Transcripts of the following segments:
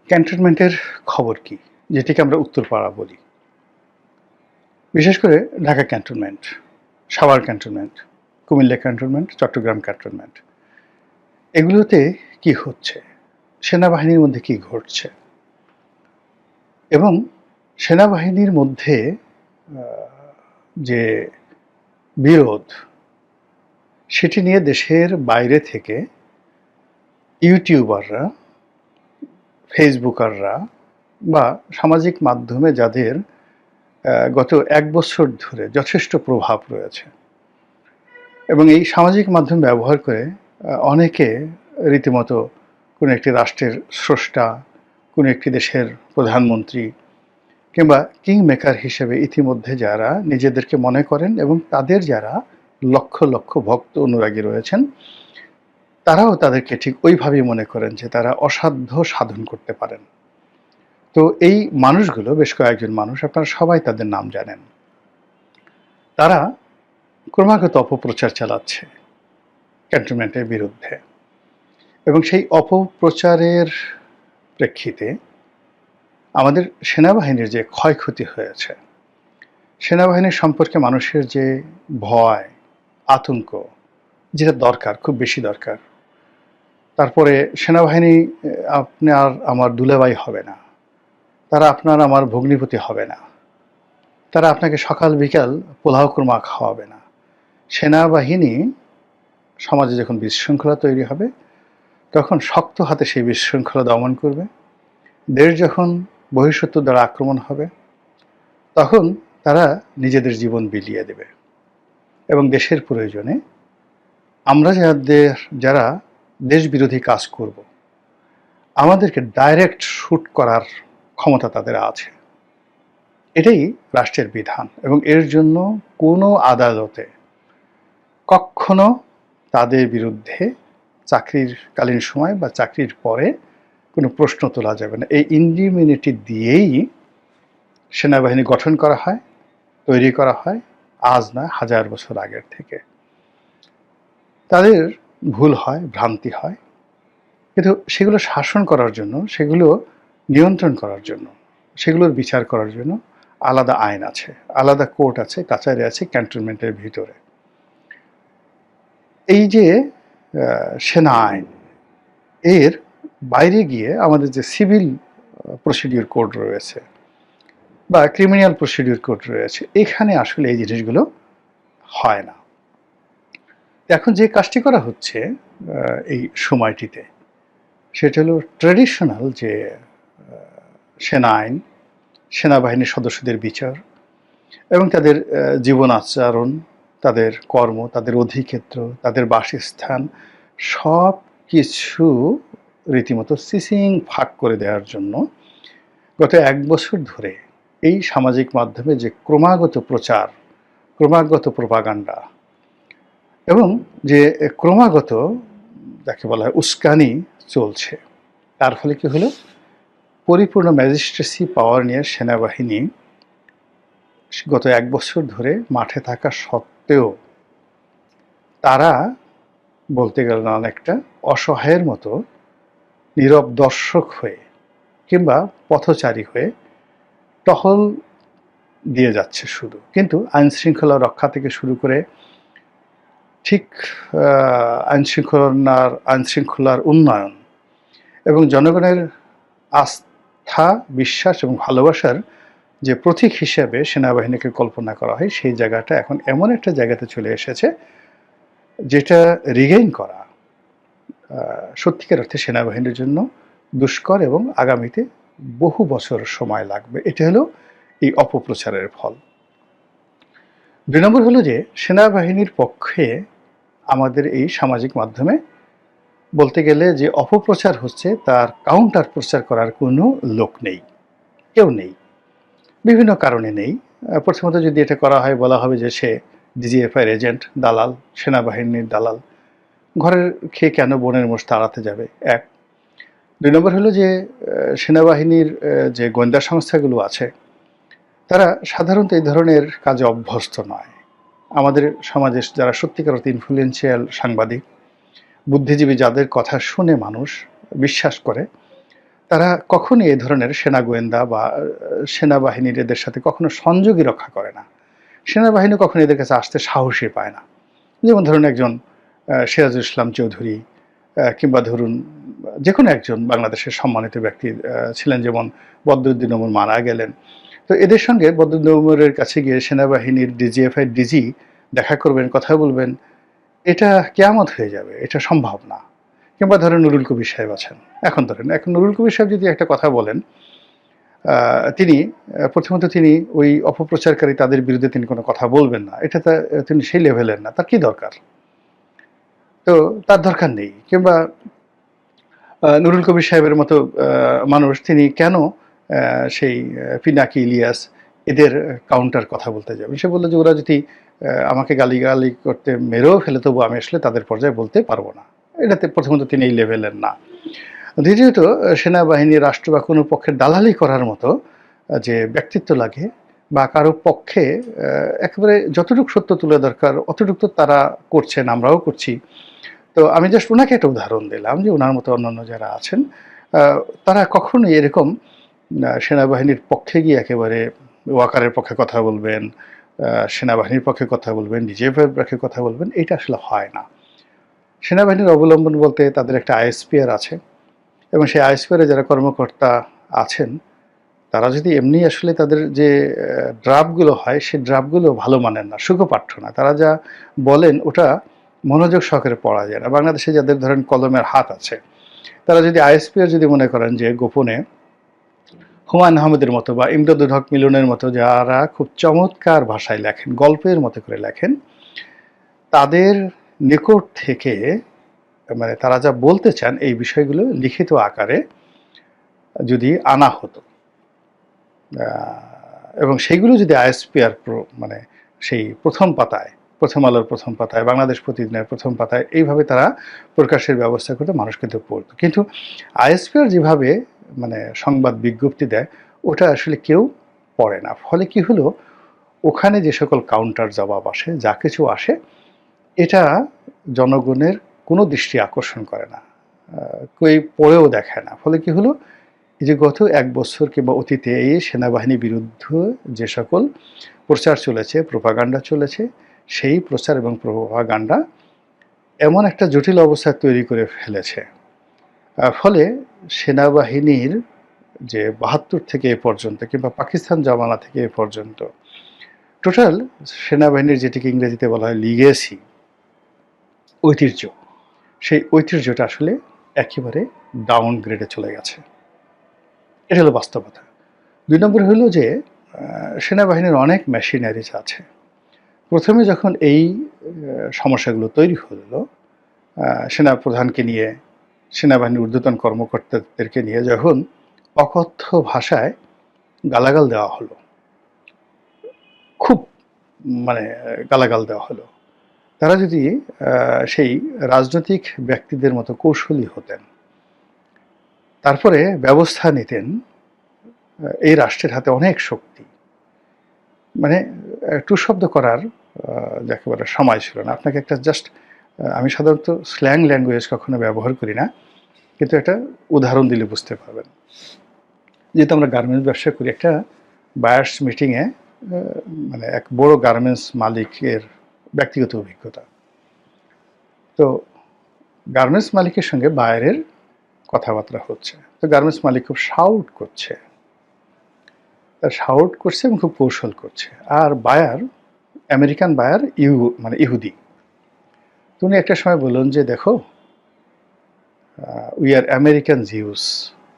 ক্যান্টনমেন্টের খবর কি? যেটিকে আমরা উত্তরপাড়া বলি। বিশেষ করে Dhaka cantonment, Savar cantonment, Comilla cantonment, Chattogram cantonment. এগুলোতে কি হচ্ছে? সেনাবাহিনীর মধ্যে কি ঘটছে? এবং সেনাবাহিনীর মধ্যে যে বিরোধ, সেটি নিয়ে দেশের বাইরে থেকে ইউটিউবাররা, ফেসবুকাররা বা সামাজিক মাধ্যমে যাদের গত ১ বছর ধরে যথেষ্ট প্রভাব রয়েছে এবং এই সামাজিক মাধ্যম ব্যবহার করে অনেকে রীতিমতো কোনো একটি রাষ্ট্রের স্রষ্টা, কোনো একটি দেশের প্রধানমন্ত্রী কিংবা কিং মেকার হিসেবে ইতিমধ্যে যারা নিজেদেরকে মনে করেন এবং তাদের যারা লক্ষ লক্ষ ভক্ত অনুরাগী রয়েছেন, তারাও তাদেরকে ঠিক ওইভাবেই মনে করেন যে তারা অসাধ্য সাধন করতে পারেন। তো এই মানুষগুলো, বেশ কয়েকজন মানুষ, আপনারা সবাই তাদের নাম জানেন, তারা ক্রমাগত অপপ্রচার চালাচ্ছে ক্যান্টনমেন্টের বিরুদ্ধে এবং সেই অপপ্রচারের প্রেক্ষিতে আমাদের সেনাবাহিনীর যে ক্ষয়ক্ষতি হয়েছে, সেনাবাহিনীর সম্পর্কে মানুষের যে ভয়, আতঙ্ক, যেটা দরকার, খুব বেশি দরকার। তারপরে সেনাবাহিনী আপনার আমার দুলাভাই হবে না, তারা আপনার আমার ভগ্নিপতি হবে না, তারা আপনাকে সকাল বিকাল পোলাও কুরমা খাওয়াবে না। সেনাবাহিনী সমাজে যখন বিশৃঙ্খলা তৈরি হবে, তখন শক্ত হাতে সেই বিশৃঙ্খলা দমন করবে। দেশ যখন বহিঃশত্রু দ্বারা আক্রমণ হবে, তখন তারা নিজেদের জীবন বিলিয়ে দেবে এবং দেশের প্রয়োজনে আমরা যারা দেশ বিরোধী কাজ করব, আমাদেরকে ডাইরেক্ট শুট করার ক্ষমতা তাদের আছে। এটাই রাষ্ট্রের বিধান এবং এর জন্য কোনো আদালতে কখনো তাদের বিরুদ্ধে চাকরির কালীন সময় বা চাকরির পরে কোনো প্রশ্ন তোলা যাবে না। এই ইন্ডিমিউনিটি দিয়েই সেনাবাহিনী গঠন করা হয়, তৈরি করা হয়, আজ নয় হাজার বছর আগের থেকে। তাদের ভুল হয়, ভ্রান্তি হয়, কিন্তু সেগুলো শাসন করার জন্য, সেগুলো নিয়ন্ত্রণ করার জন্য, সেগুলোর বিচার করার জন্য আলাদা আইন আছে, আলাদা কোর্ট আছে, কাছারি আছে ক্যান্টনমেন্টের ভিতরে। এই যে সেনা আইন, এর বাইরে গিয়ে আমাদের যে সিভিল প্রসিডিউর কোড রয়েছে বা ক্রিমিনাল প্রসিডিউর কোড রয়েছে, এখানে আসলে এই জিনিসগুলো হয় না। এখন যে কাজটি করা হচ্ছে এই সময়টিতে, সেটা হলো ট্র্যাডিশনাল যে সেনা আইন, সেনাবাহিনীর সদস্যদের বিচার এবং তাদের জীবন আচরণ, তাদের কর্ম, তাদের অধিক্ষেত্র, তাদের বাসস্থান, সব কিছু রীতিমতো সিসিং ফাঁক করে দেওয়ার জন্য গত ১ বছর ধরে এই সামাজিক মাধ্যমে যে ক্রমাগত প্রচার, ক্রমাগত প্রোপাগান্ডা এবং যে ক্রমাগত যাকে বলা হয় উস্কানি চলছে, তার ফলে কি হলো, পরিপূর্ণ ম্যাজিস্ট্রেসি পাওয়ার নিয়ে সেনাবাহিনী গত ১ বছর ধরে মাঠে থাকা সত্ত্বেও তারা বলতে গেলে অনেকটা অসহায়ের মতো নীরব দর্শক হয়ে কিংবা পথচারী হয়ে টহল দিয়ে যাচ্ছে শুধু। কিন্তু আইনশৃঙ্খলা রক্ষা থেকে শুরু করে ঠিক আইনশৃঙ্খলার উন্নয়ন এবং জনগণের আস্থা, বিশ্বাস এবং ভালোবাসার যে প্রতীক হিসেবে সেনাবাহিনীকে কল্পনা করা হয়, সেই জায়গাটা এখন এমন একটা জায়গাতে চলে এসেছে যেটা রিগেইন করা সত্যিকার অর্থে সেনাবাহিনীর জন্য দুষ্কর এবং আগামীতে বহু বছর সময় লাগবে। এটা হলো এই অপপ্রচারের ফল। ২ নম্বর হলো যে সেনাবাহিনীর পক্ষে আমাদের এই সামাজিক মাধ্যমে বলতে গেলে যে অপপ্রচার হচ্ছে, তার কাউন্টার প্রচার করার কোনো লোক নেই, কেউ নেই, বিভিন্ন কারণে নেই। প্রথমত যদি এটা করা হয়, বলা হবে যে সে ডিজিএফআইয়ের এজেন্ট, দালাল, সেনাবাহিনীর দালাল, ঘরের খেয়ে কেন বোনের মোষ তাড়াতে যাবে, এক। ২ নম্বর হলো যে সেনাবাহিনীর যে গোয়েন্দা সংস্থাগুলো আছে, তারা সাধারণত এই ধরনের কাজে অভ্যস্ত নয়। আমাদের সমাজে যারা সত্যিকার অর্থে ইনফ্লুয়েন্সিয়াল সাংবাদিক, বুদ্ধিজীবী, যাদের কথা শুনে মানুষ বিশ্বাস করে, তারা কখনোই এই ধরনের সেনা গোয়েন্দা বা সেনাবাহিনীর এদের সাথে কখনো সংযোগই রক্ষা করে না। সেনাবাহিনী কখনো এদের কাছে আসতে সাহসই পায় না। যেমন ধরুন একজন সিরাজুল ইসলাম চৌধুরী কিংবা ধরুন যেকোনো একজন বাংলাদেশের সম্মানিত ব্যক্তি ছিলেন, যেমন বদরুদ্দীন ওমর মারা গেলেন। তো এদের সঙ্গে বদরুদ্দীন ওমরের কাছে গিয়ে সেনাবাহিনীর ডিজিএফআই ডিজি দেখা করবেন, কথা বলবেন, এটা কেয়ামত হয়ে যাবে, এটা সম্ভব না। কিংবা ধরেন নুরুল কবির সাহেব আছেন, এখন নুরুল কবির সাহেব যদি একটা কথা বলেন, তিনি প্রথমত তিনি ওই অপপ্রচারকারী তাদের বিরুদ্ধে তিনি কোনো কথা বলবেন না, এটা তিনি সেই লেভেলের না, তার কি দরকার? তো তার দরকার নেই। কিংবা নুরুল কবির সাহেবের মতো মানুষ, তিনি কেন সেই পিনাকি, ইলিয়াস এদের কাউন্টার কথা বলতে যাবেন? সে বলল যে ওরা যদি আমাকে গালিগালি করতে মেরেও ফেলে, তবু আমি আসলে তাদের পর্যায়ে বলতে পারবো না। এটাতে প্রথমত তিনি এই লেভেলের না। দ্বিতীয়ত সেনাবাহিনী, রাষ্ট্র বা কোনো পক্ষের দালালি করার মতো যে ব্যক্তিত্ব লাগে বা কারো পক্ষে একেবারে যতটুকু সত্য তুলে দরকার অতটুকু তো তারা করছেন, আমরাও করছি। তো আমি জাস্ট ওনাকে একটা উদাহরণ দিলাম যে ওনার মতো অন্যান্য যারা আছেন তারা কখনোই এরকম সেনাবাহিনীর পক্ষে গিয়ে একেবারে ওয়াকারের পক্ষে কথা বলবেন, সেনাবাহিনীর পক্ষে কথা বলবেন, ডিজিএফআইয়ের পক্ষে কথা বলবেন, এটা আসলে হয় না। সেনাবাহিনীর অবলম্বন বলতে তাদের একটা আইএসপিআর আছে, এবং সেই আইএসপিআরে যারা কর্মকর্তা আছেন তারা যদি এমনি আসলে তাদের যে ড্রাফটগুলো হয় সেই ড্রাফটগুলো ভালো মানের না, সুখপাঠ্য না। তারা যা বলেন ওটা মনোযোগ সহকারে পড়া যায় না। বাংলাদেশে যাদের ধরেন কলমের হাত আছে, তারা যদি আইএসপিআর যদি মনে করেন যে গোপনে হুমায়ুন আহমেদের মতো বা ইমদাদুল হক মিলনের মতো যারা খুব চমৎকার ভাষায় লেখেন, গল্পের মতো করে লেখেন, তাদের নিকট থেকে মানে তারা যা বলতে চান এই বিষয়গুলো লিখিত আকারে যদি আনা হতো এবং সেইগুলো যদি আইএসপিআর মানে সেই প্রথম পাতায়, প্রথম আলোর প্রথম পাতায়, বাংলাদেশ প্রতিদিনের প্রথম পাতায় এইভাবে তারা প্রকাশের ব্যবস্থা করতে মানুষ কিন্তু পড়তো। কিন্তু আইএসপিআর যেভাবে মানে সংবাদ বিজ্ঞপ্তি দেয় ওটা আসলে কেউ পড়ে না। ফলে কি হলো, ওখানে যে সকল কাউন্টার জবাব আসে, যা কিছু আসে, এটা জনগণের কোনো দৃষ্টি আকর্ষণ করে না, কেউ পড়েও দেখে না। ফলে কি হলো, এই যে গত 1 বছর কিংবা অতীতে এই সেনাবাহিনীর বিরুদ্ধে যে সকল প্রচার চলেছে, প্রোপাগান্ডা চলেছে, সেই প্রচার এবং প্রোপাগান্ডা এমন একটা জটিল অবস্থা তৈরি করে ফেলেছে। ফলে সেনাবাহিনীর যে ৭২ থেকে এ পর্যন্ত কিংবা পাকিস্তান জমানা থেকে এ পর্যন্ত টোটাল সেনাবাহিনীর যেটিকে ইংরেজিতে বলা হয় লিগেসি, ঐতিহ্য, সেই ঐতিহ্যটা আসলে একেবারে ডাউনগ্রেডে চলে গেছে। এটা হলো বাস্তবতা। ২ নম্বর হলো যে সেনাবাহিনীর অনেক মেশিনারিজ আছে। প্রথমে যখন এই সমস্যাগুলো তৈরি হলো, সেনাপ্রধানকে নিয়ে, সেনাবাহিনীর ঊর্ধ্বতন কর্মকর্তাদেরকে নিয়ে যখন অকথ্য ভাষায় গালাগাল দেওয়া হলো, খুব মানে গালাগাল দেওয়া হলো, তারা যদি সেই রাজনৈতিক ব্যক্তিদের মতো কৌশলী হতেন, তারপরে ব্যবস্থা নিতেন, এই রাষ্ট্রের হাতে অনেক শক্তি, মানে টু শব্দ করার একেবারে সময় ছিল না। আপনাকে একটা জাস্ট, আমি সাধারণত স্ল্যাং ল্যাঙ্গুয়েজ কখনো ব্যবহার করি না, কিন্তু একটা উদাহরণ দিলে বুঝতে পারবেন। যেহেতু আমরা গার্মেন্টস ব্যবসা করি, একটা বায়ার্স মিটিংয়ে মানে এক বড় গার্মেন্টস মালিকের ব্যক্তিগত অভিজ্ঞতা। তো গার্মেন্টস মালিকের সঙ্গে বায়ারের কথাবার্তা হচ্ছে, তো গার্মেন্টস মালিক খুব শাউট করছে, শাউট করছে এবং খুব কৌশল করছে। আর বায়ার, আমেরিকান বায়ার, মানে ইহুদি। তুমি একটা সময় বলুন যে দেখো, উই আর আমেরিকান জিউস,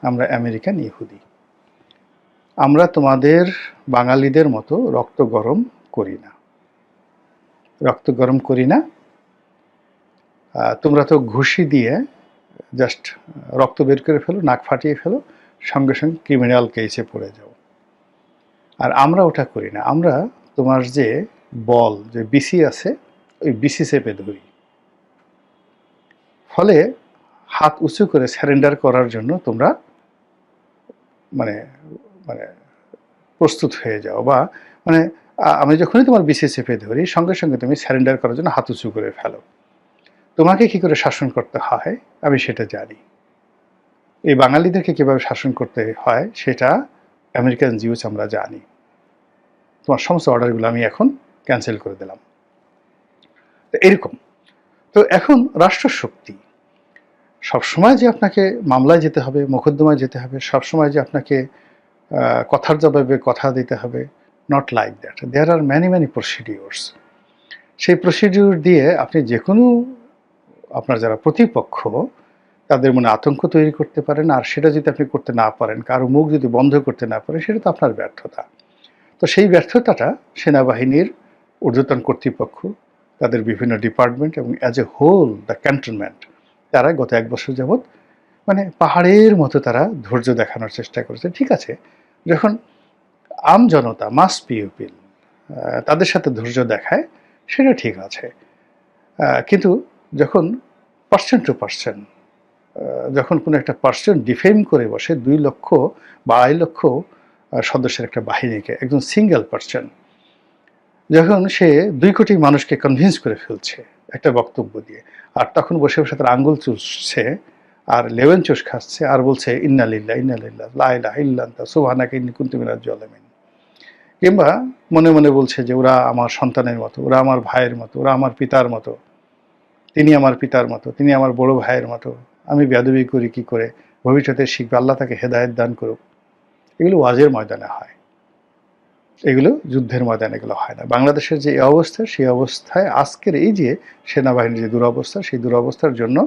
আমরা আমেরিকান ইহুদি, আমরা তোমাদের বাঙালিদের মতো রক্ত গরম করি না, রক্ত গরম করি না। তোমরা তো ঘুষি দিয়ে জাস্ট রক্ত বের করে ফেলো, নাক ফাটিয়ে ফেলো, সঙ্গে সঙ্গে ক্রিমিনাল কেসে পড়ে যাও। আর আমরা ওটা করি না, আমরা তোমার যে বল, যে বিসি আছে, ওই বিসি চেপে ধরি। ফলে হাত উঁচু করে সারেন্ডার করার জন্য তোমরা মানে মানে প্রস্তুত হয়ে যাও, বা মানে আমি যখনই তোমার বিসি চেপে ধরি সঙ্গে সঙ্গে তুমি সারেন্ডার করার জন্য হাত উঁচু করে ফেলো। তোমাকে কি করে শাসন করতে হয় আমি সেটা জানি। এই বাঙালিদেরকে কিভাবে শাসন করতে হয় সেটা আমেরিকান জিউস আমরা জানি। তোমার সমস্ত অর্ডারগুলো আমি এখন ক্যান্সেল করে দিলাম। তো এরকম। তো এখন রাষ্ট্রশক্তি সবসময় যে আপনাকে মামলায় যেতে হবে, মোকদ্দমায় যেতে হবে, সবসময় যে আপনাকে কথার জবাবে কথা দিতে হবে, not like that. There are many procedures. সেই প্রসিডিওর দিয়ে আপনি যে কোনো আপনার যারা প্রতিপক্ষ তাদের মনে আতঙ্ক তৈরি করতে পারেন, আর সেটা যদি আপনি করতে না পারেন, কারো মুখ যদি বন্ধ করতে না পারেন, সেটা তো আপনার ব্যর্থতা। তো সেই ব্যর্থতাটা সেনাবাহিনীর ঊর্ধ্বতন কর্তৃপক্ষ, তাদের বিভিন্ন ডিপার্টমেন্ট এবং as a whole the cantonment, তারা গত 1 বছর যাবৎ মানে পাহাড়ের মতো তারা ধৈর্য দেখানোর চেষ্টা করেছে। ঠিক আছে, যখন জনতা মাস পিউপিল তাদের সাথে ধৈর্য দেখায় সেটা ঠিক আছে, কিন্তু যখন পার্সেন্ট টু পার্সেন্ট, যখন কোনো একটা পার্সন ডিফেম করে বসে 2 লক্ষ বা 2.5 লক্ষ সদস্যের একটা বাহিনীকে, একজন সিঙ্গেল পার্সন, যখন সে 2 কোটি মানুষকে কনভিন্স করে ফেলছে একটা বক্তব্য দিয়ে, আর তখন বসে বসে তার আঙ্গুল চুষছে আর লেমন চুষ খাচ্ছে আর বলছে ইন্না লিল্লাহ ইন্না লিল্লাহ লা ইলাহা ইল্লা আনতা সুবহানাকা ইন্নী কুনতু মিনাজ জালিমিন, কিংবা মনে মনে বলছে যে ওরা আমার সন্তানের মতো, ওরা আমার ভাইয়ের মতো, ওরা আমার পিতার মতো, তিনি আমার পিতার মতো, তিনি আমার বড় ভাইয়ের মতো, আমি বেয়াদবি করি কি করে, ভবিষ্যতে শিখবে, আল্লাহ তাকে হেদায়েত দান করুক। এগুলো ওয়াজের ময়দানে হয়, এগুলো যুদ্ধের ময়দানে এগুলো হয় না। বাংলাদেশের যে অবস্থা, সেই অবস্থায় আজকের এই যে সেনাবাহিনীর যে দুরবস্থা, সেই দুরবস্থার জন্য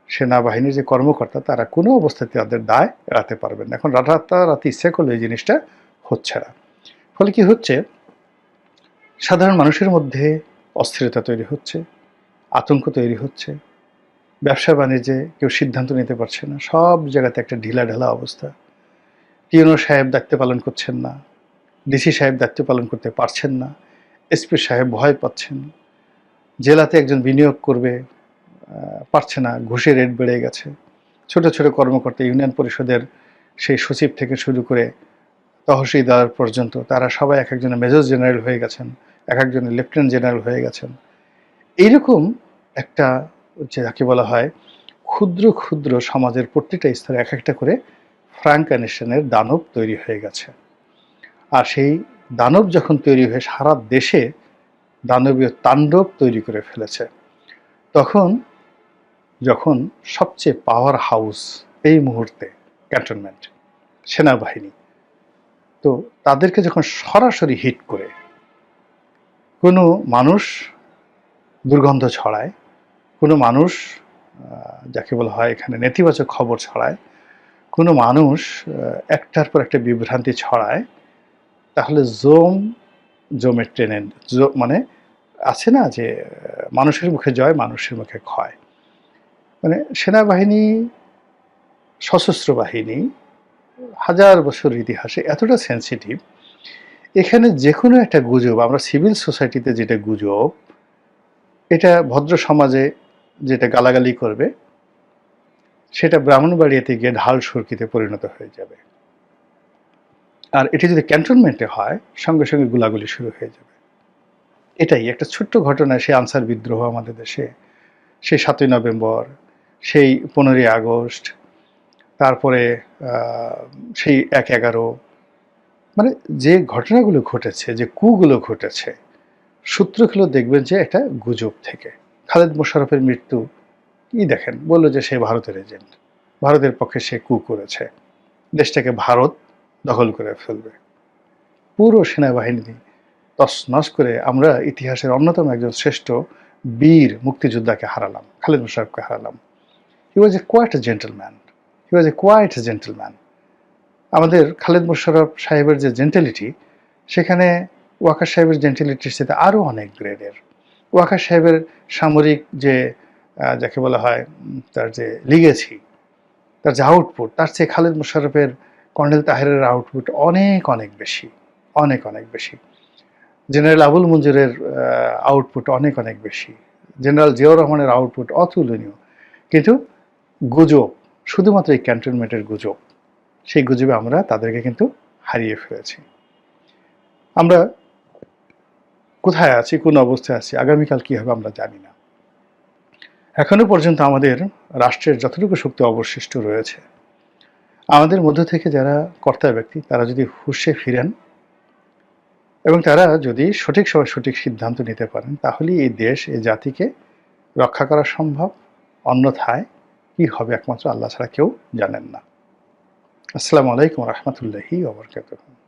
সেনাবাহিনীর যে কর্মকর্তা তারা কোনো অবস্থাতে তাদের দায় এড়াতে পারবেন না। এখন রাতারাতি ইচ্ছা করলে এই জিনিসটা হচ্ছে না। ফলে কি হচ্ছে, সাধারণ মানুষের মধ্যে অস্থিরতা তৈরি হচ্ছে, আতঙ্ক তৈরি হচ্ছে, ব্যবসা বাণিজ্যে কেউ সিদ্ধান্ত নিতে পারছে না, সব জায়গাতে একটা ঢিলাঢালা অবস্থা। টিএনও সাহেব দায়িত্ব পালন করছেন না, ডিসি সাহেব দায়িত্ব পালন করতে পারছেন না, এসপি সাহেব ভয় পাচ্ছেন, জেলাতে একজন বিনিয়োগ করবে পারছে না, ঘুষের রেট বেড়ে গেছে, ছোট ছোট কর্মকর্তা ইউনিয়ন পরিষদের সেই সচিব থেকে শুরু করে তহসিলদার পর্যন্ত তারা সবাই এক একজনের মেজর জেনারেল হয়ে গেছেন, এক একজনের লেফটেন্যান্ট জেনারেল হয়ে গেছেন। এইরকম একটা যাকে বলা হয় ক্ষুদ্র ক্ষুদ্র সমাজের প্রতিটা স্তরে এক একটা করে ফ্রাঙ্কানেশনের দানব তৈরি হয়ে গেছে। আর সেই দানব যখন তৈরি হয়ে সারা দেশে দানবীয় তাণ্ডব তৈরি করে ফেলেছে, যখন সবচেয়ে পাওয়ার হাউস এই মুহূর্তে ক্যান্টনমেন্ট সেনাবাহিনী, তো তাদেরকে যখন সরাসরি হিট করে কোনো মানুষ দুর্গন্ধ ছড়ায়, কোনো মানুষ যাকে বলা হয় এখানে নেতিবাচক খবর ছড়ায়, কোনো মানুষ একটার পর একটা বিভ্রান্তি ছড়ায়, তাহলে জমে টেনে মানে আছে না যে মানুষের মুখে জয় মানুষের মুখে ক্ষয়। মানে সেনাবাহিনী, সশস্ত্র বাহিনী 1000 বছর ইতিহাসে এতটা সেন্সিটিভ, এখানে যে কোনো একটা গুজব, আমরা সিভিল সোসাইটিতে যেটা গুজব, এটা ভদ্র সমাজে যেটা গালাগালি করবে, সেটা ব্রাহ্মণবাড়িয়াতে গিয়ে ঢাল সুরকিতে পরিণত হয়ে যাবে। আর এটি যদি ক্যান্টনমেন্টে হয়, সঙ্গে সঙ্গে গোলাগুলি শুরু হয়ে যাবে। এটাই একটা ছোট্ট ঘটনা, সেই আনসার বিদ্রোহ আমাদের দেশে, সেই 7ই নভেম্বর, সেই 15ই আগস্ট, তারপরে সেই 1/11, মানে যে ঘটনাগুলো ঘটেছে, যে কুগুলো ঘটেছে, সূত্রগুলো দেখবেন যে একটা গুজব থেকে। খালেদ মোশাররফের মৃত্যু কি দেখেন, বলল যে সে ভারতের এজেন্ট, ভারতের পক্ষে সে কু করেছে, দেশটাকে ভারত দখল করে ফেলবে। পুরো সেনাবাহিনী তছনছ করে আমরা ইতিহাসের অন্যতম একজন শ্রেষ্ঠ বীর মুক্তিযোদ্ধাকে হারালাম, খালেদ মোশাররফকে হারালাম। হি ওয়াজ এ কোয়াইট জেন্টলম্যান, হি ওয়াজ এ কোয়াইট জেন্টলম্যান। আমাদের খালেদ মোশাররফ সাহেবের যে জেন্টেলিটি, সেখানে ওয়াকার সাহেবের জেন্টেলিটির সাথে আরও অনেক গ্রেডের। ওয়াকার সাহেবের সামরিক যে যাকে বলা হয় তার যে লিগেছি, তার যে আউটপুট, তার চেয়ে খালেদ মোশাররফের, কর্নেল তাহেরের আউটপুট অনেক অনেক বেশি, অনেক অনেক বেশি। জেনারেল আবুল মঞ্জুরের আউটপুট অনেক অনেক বেশি, জেনারেল জিয়াউর রহমানের আউটপুট অতুলনীয়। কিন্তু গুজব, শুধুমাত্র এই ক্যান্টনমেন্টের গুজব, সেই গুজবে আমরা তাদেরকে কিন্তু হারিয়ে ফেলেছি। আমরা কোথায় আছি, কোন অবস্থায় আছি, আগামীকাল কী হবে আমরা জানি না। এখনো পর্যন্ত আমাদের রাষ্ট্রের যতটুকু শক্তি অবশিষ্ট রয়েছে, আমাদের মধ্য থেকে যারা কর্তা ব্যক্তি তারা যদি হুঁশে ফিরেন এবং তারা যদি সঠিক সময়ে সঠিক সিদ্ধান্ত নিতে পারেন, তাহলেই এই দেশ, এই জাতিকে রক্ষা করা সম্ভব। অন্যথায় কি হবে একমাত্র আল্লাহ ছাড়া কেউ জানেন না। আসসালামু আলাইকুম ওয়া রাহমাতুল্লাহি ওয়া বারাকাতুহু।